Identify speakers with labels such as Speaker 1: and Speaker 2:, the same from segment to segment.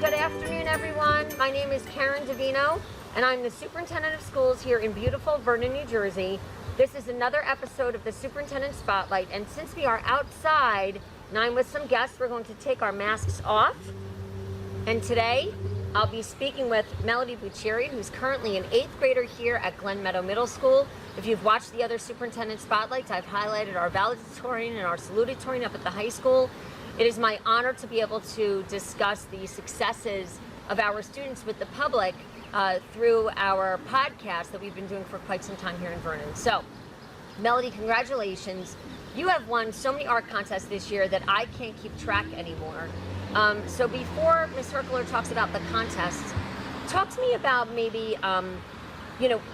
Speaker 1: good afternoon, everyone. My name is Karen Davino, and I'm the Superintendent of Schools here in beautiful Vernon, New Jersey. This is another episode of the Superintendent Spotlight, and since we are outside, and I'm with some guests, we're going to take our masks off. And today, I'll be speaking with Melody Buccieri, who's currently an 8th grader here at Glen Meadow Middle School. If you've watched the other Superintendent Spotlights, I've highlighted our valedictorian and our salutatorian up at the high school. It is my honor to be able to discuss the successes of our students with the public through our podcast that we've been doing for quite some time here in Vernon. So, Melody, congratulations. You have won so many art contests this year that I can't keep track anymore. So before Ms. Hirkaler talks about the contests, talk to me about maybe,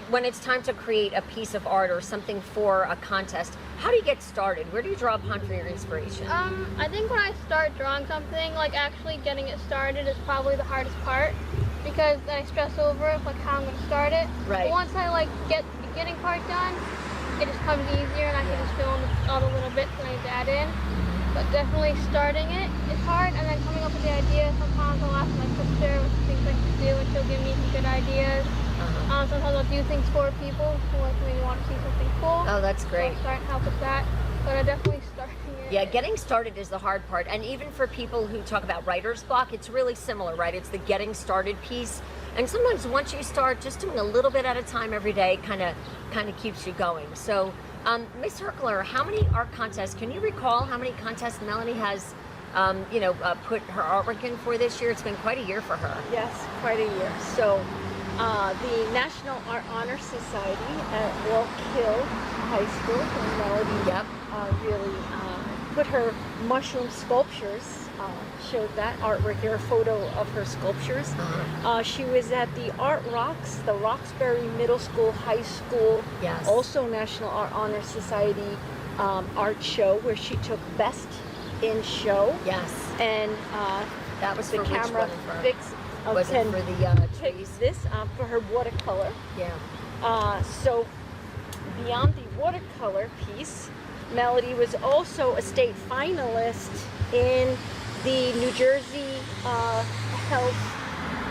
Speaker 1: when it's time to create a piece of art or something for a contest, how do you get started? Where do you draw upon for your inspiration?
Speaker 2: I think when I start drawing something, like actually getting it started is probably the hardest part, because then I stress over it, like how I'm going to start it.
Speaker 1: Right.
Speaker 2: But once I get the beginning part done, it just comes easier and I can just fill in all the little bits that I need to add in. But definitely starting it is hard, and then coming up with the idea. Sometimes I'll ask my sister what she thinks I should do, and she'll give me some good ideas. Sometimes I'll do things for people who maybe want to see something cool.
Speaker 1: Oh, that's great.
Speaker 2: So I'll start and help with that. But I definitely starting it.
Speaker 1: Yeah, getting started is the hard part. And even for people who talk about writer's block, it's really similar, right? It's the getting started piece. And sometimes once you start, just doing a little bit at a time every day kind of keeps you going. So, Ms. Hirkaler, how many art contests, can you recall how many contests Melanie has put her artwork in for this year? It's been quite a year for her.
Speaker 3: Yes, quite a year. So the National Art Honor Society at Wallkill High School, where Melody really put her mushroom sculptures, showed that artwork there, a photo of her sculptures. She was at the Art Rocks, the Roxbury Middle School, High School,
Speaker 1: yes,
Speaker 3: also National Art Honor Society art show, where she took Best in Show.
Speaker 1: Yes.
Speaker 3: And
Speaker 1: that was
Speaker 3: the
Speaker 1: for
Speaker 3: camera fixed.
Speaker 1: Was it for the trees?
Speaker 3: This for her watercolor.
Speaker 1: Yeah.
Speaker 3: So beyond the watercolor piece, Melody was also a state finalist in the New Jersey Health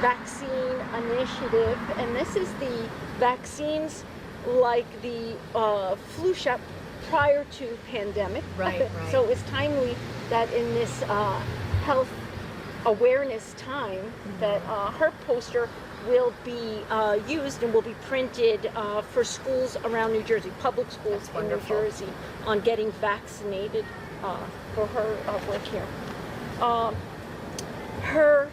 Speaker 3: Vaccine Initiative, and this is the vaccines like the flu shot prior to pandemic.
Speaker 1: Right.
Speaker 3: So it was timely that in this health awareness time that her poster will be used and will be printed for schools around New Jersey, public schools in New Jersey, on getting vaccinated for her work here. Her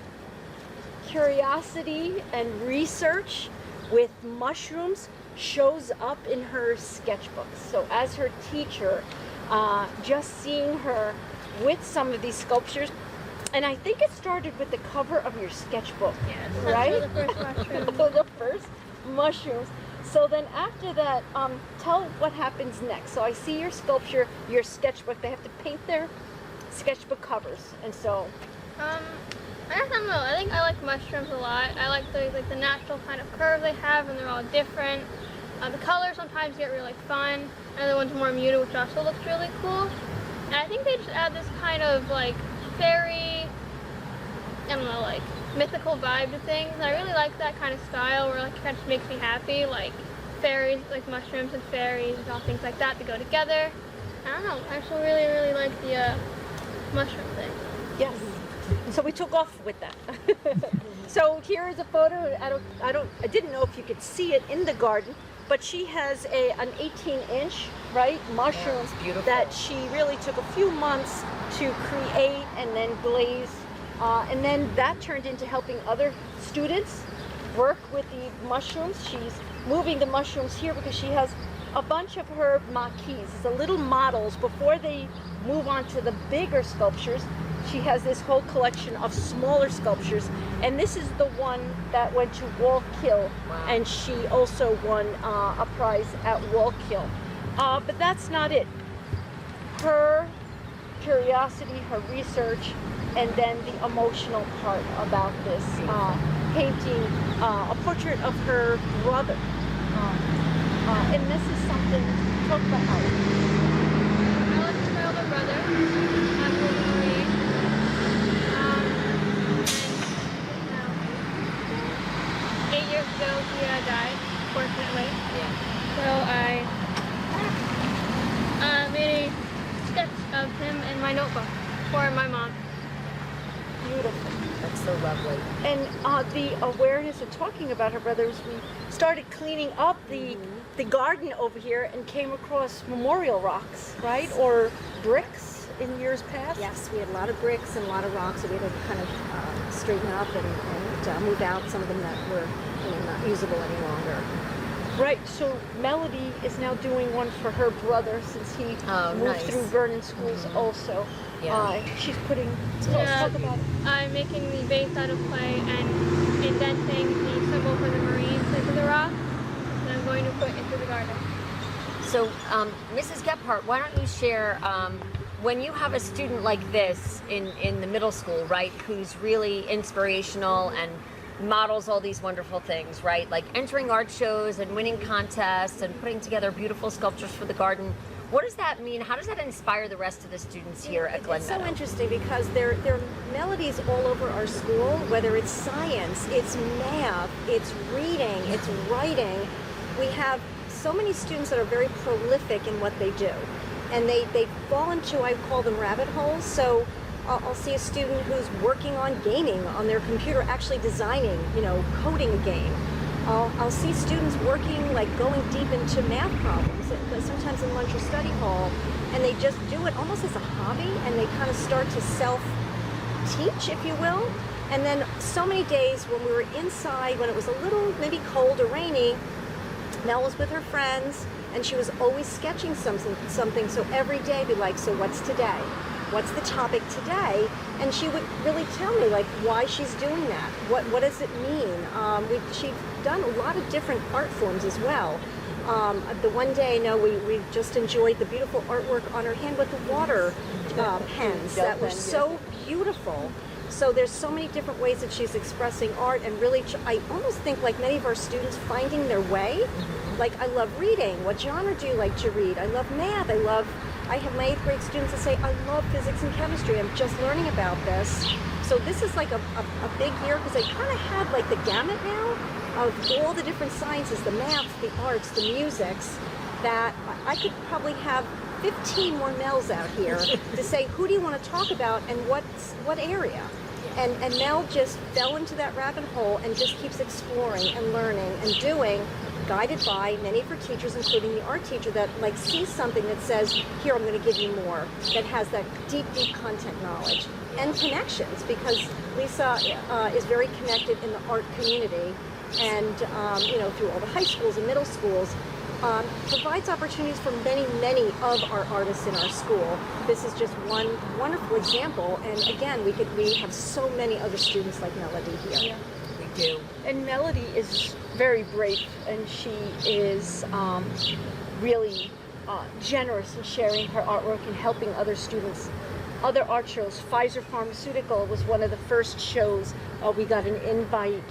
Speaker 3: curiosity and research with mushrooms shows up in her sketchbooks. So as her teacher, just seeing her with some of these sculptures, and I think it started with the cover of your sketchbook, right?
Speaker 2: The first mushroom.
Speaker 3: The first mushrooms. So then after that, tell what happens next. So I see your sculpture, your sketchbook. They have to paint their sketchbook covers, and so.
Speaker 2: I guess I don't know. I think I like mushrooms a lot. I like the natural kind of curve they have, and they're all different. The colors sometimes get really fun. Another one's more muted, which also looks really cool. And I think they just add this kind of fairy, mythical vibe to things. And I really like that kind of style where it kind of makes me happy, like fairies, like mushrooms and fairies and all things like that to go together. I don't know. I actually really, really like the mushroom thing.
Speaker 3: Yes. So we took off with that. So here is a photo. I didn't know if you could see it in the garden, but she has an 18-inch, mushroom that she really took a few months to create and then glaze. And then that turned into helping other students work with the mushrooms. She's moving the mushrooms here because she has a bunch of her maquis, the little models, before they move on to the bigger sculptures. She has this whole collection of smaller sculptures, and this is the one that went to Wallkill, and she also won a prize at Wallkill. But that's not it. Her curiosity, her research, and then the emotional part about this, painting a portrait of her brother. And this is something, talk about how.
Speaker 2: I like my older brother. I'm months ago, he died, fortunately. Yeah. So I made a sketch of him in my notebook for my mom.
Speaker 3: Beautiful.
Speaker 1: That's so lovely.
Speaker 3: And the awareness of talking about her brothers, we started cleaning up the garden over here and came across memorial rocks, right? Or bricks in years past?
Speaker 4: Yes, we had a lot of bricks and a lot of rocks, so we had to kind of straighten up and move out some of them that were not usable any longer.
Speaker 3: Right, so Melody is now doing one for her brother since he moved
Speaker 1: nice.
Speaker 3: through Vernon Schools also.
Speaker 1: Yeah.
Speaker 3: She's putting,
Speaker 2: Yeah.
Speaker 3: talk about it.
Speaker 2: I'm making the base out of clay and indenting the symbol for the Marines into the rock that I'm going to put into the garden.
Speaker 1: So, Mrs. Gebhardt, why don't you share, when you have a student like this in the middle school, right, who's really inspirational and models all these wonderful things, right, like entering art shows and winning contests and putting together beautiful sculptures for the garden, what does that mean? How does that inspire the rest of the students here at Glen
Speaker 4: It's
Speaker 1: Meadow?
Speaker 4: so interesting because there are melodies all over our school, whether it's science, it's math, it's reading, it's writing. We have so many students that are very prolific in what they do. And they fall into, I call them rabbit holes. So I'll see a student who's working on gaming on their computer, actually designing, coding a game. I'll see students working, like going deep into math problems, sometimes in lunch or study hall, and they just do it almost as a hobby, and they kind of start to self-teach, if you will. And then so many days when we were inside, when it was a little maybe cold or rainy, Mel was with her friends, and she was always sketching something. So every day, be like, so what's today? What's the topic today? And she would really tell me like why she's doing that. What does it mean? She'd done a lot of different art forms as well. The one day, I know we just enjoyed the beautiful artwork on her hand with the water pens that were so beautiful. So there's so many different ways that she's expressing art, and really, I almost think like many of our students finding their way. Like, I love reading. What genre do you like to read? I love math. I have my 8th grade students that say, I love physics and chemistry. I'm just learning about this. So this is like a big year because they kind of have like the gamut now of all the different sciences, the maths, the arts, the musics, that I could probably have 15 more Mels out here to say, who do you want to talk about and what area? And Mel just fell into that rabbit hole and just keeps exploring and learning and doing, guided by many of her teachers, including the art teacher that like sees something that says, here, I'm going to give you more, that has that deep content knowledge and connections, because Lisa is very connected in the art community and, through all the high schools and middle schools. Provides opportunities for many of our artists in our school. This is just one wonderful example, and again, we have so many other students like Melody here.
Speaker 3: Yeah.
Speaker 1: We do.
Speaker 3: And Melody is very brave, and she is really generous in sharing her artwork and helping other students. Other art shows, Pfizer Pharmaceutical was one of the first shows. We got an invite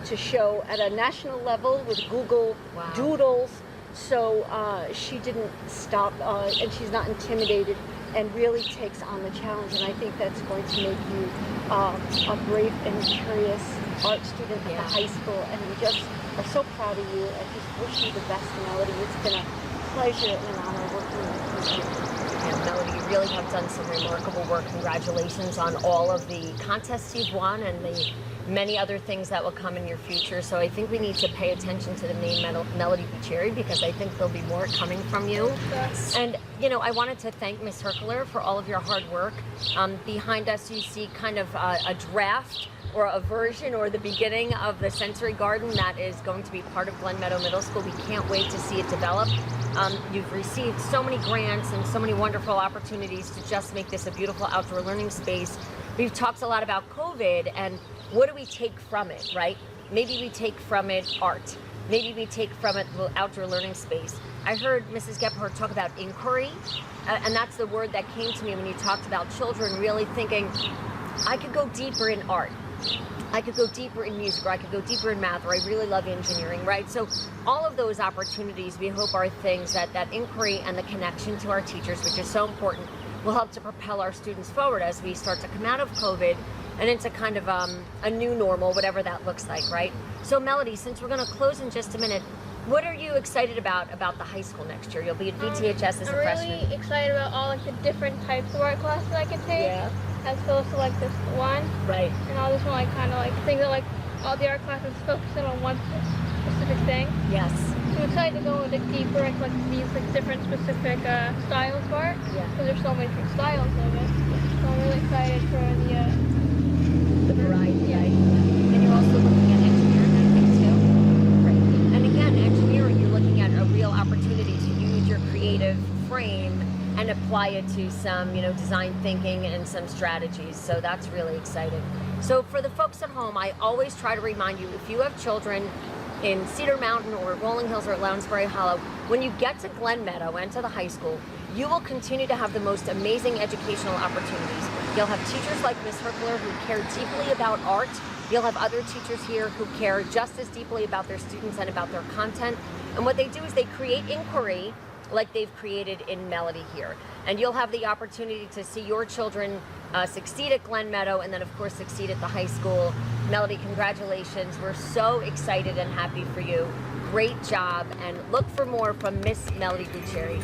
Speaker 3: to show at a national level with Google Doodles. So she didn't stop, and she's not intimidated, and really takes on the challenge. And I think that's going to make you a brave and curious art student at the high school. And we just are so proud of you and just wish you the best, Melody. It's been a pleasure and an honor working with you.
Speaker 1: And Melody, you really have done some remarkable work. Congratulations on all of the contests you've won and the many other things that will come in your future. So I think we need to pay attention to the name Melody Buccieri, because I think there'll be more coming from you. And, I wanted to thank Miss Hirkaler for all of your hard work. Behind us, you see kind of a draft or a version or the beginning of the sensory garden that is going to be part of Glen Meadow Middle School. We can't wait to see it develop. You've received so many grants and so many wonderful opportunities to just make this a beautiful outdoor learning space. We've talked a lot about COVID and what do we take from it, right? Maybe we take from it art. Maybe we take from it the outdoor learning space. I heard Mrs. Gebhardt talk about inquiry, and that's the word that came to me when you talked about children really thinking, I could go deeper in art. I could go deeper in music, or I could go deeper in math, or I really love engineering, right? So all of those opportunities, we hope, are things that inquiry and the connection to our teachers, which is so important, will help to propel our students forward as we start to come out of COVID and into kind of a new normal, whatever that looks like, right? So Melody, since we're going to close in just a minute, what are you excited about the high school next year? You'll be at VTHS as a freshman.
Speaker 2: I'm really excited about all like the different types of art classes I can take.
Speaker 1: Yeah.
Speaker 2: As opposed to like this one.
Speaker 1: Right.
Speaker 2: And all this one like kind of like things that like all the art classes focus in on one specific thing.
Speaker 1: Yes.
Speaker 2: So I'm excited to go a bit deeper into like these like different specific styles of art.
Speaker 1: Yeah.
Speaker 2: Because there's so many different styles of it. So I'm really excited for
Speaker 1: The variety, right? And you're also looking at engineering, I think, too. Right. And again, engineering, you're looking at a real opportunity to use your creative frame and apply it to some, design thinking and some strategies. So that's really exciting. So for the folks at home, I always try to remind you, if you have children in Cedar Mountain or Rolling Hills or Lounsbury Hollow, when you get to Glen Meadow and to the high school, you will continue to have the most amazing educational opportunities. You'll have teachers like Miss Hirkaler who care deeply about art. You'll have other teachers here who care just as deeply about their students and about their content. And what they do is they create inquiry like they've created in Melody here. And you'll have the opportunity to see your children succeed at Glen Meadow and then of course succeed at the high school. Melody, congratulations. We're so excited and happy for you. Great job, and look for more from Miss Melody Buccieri.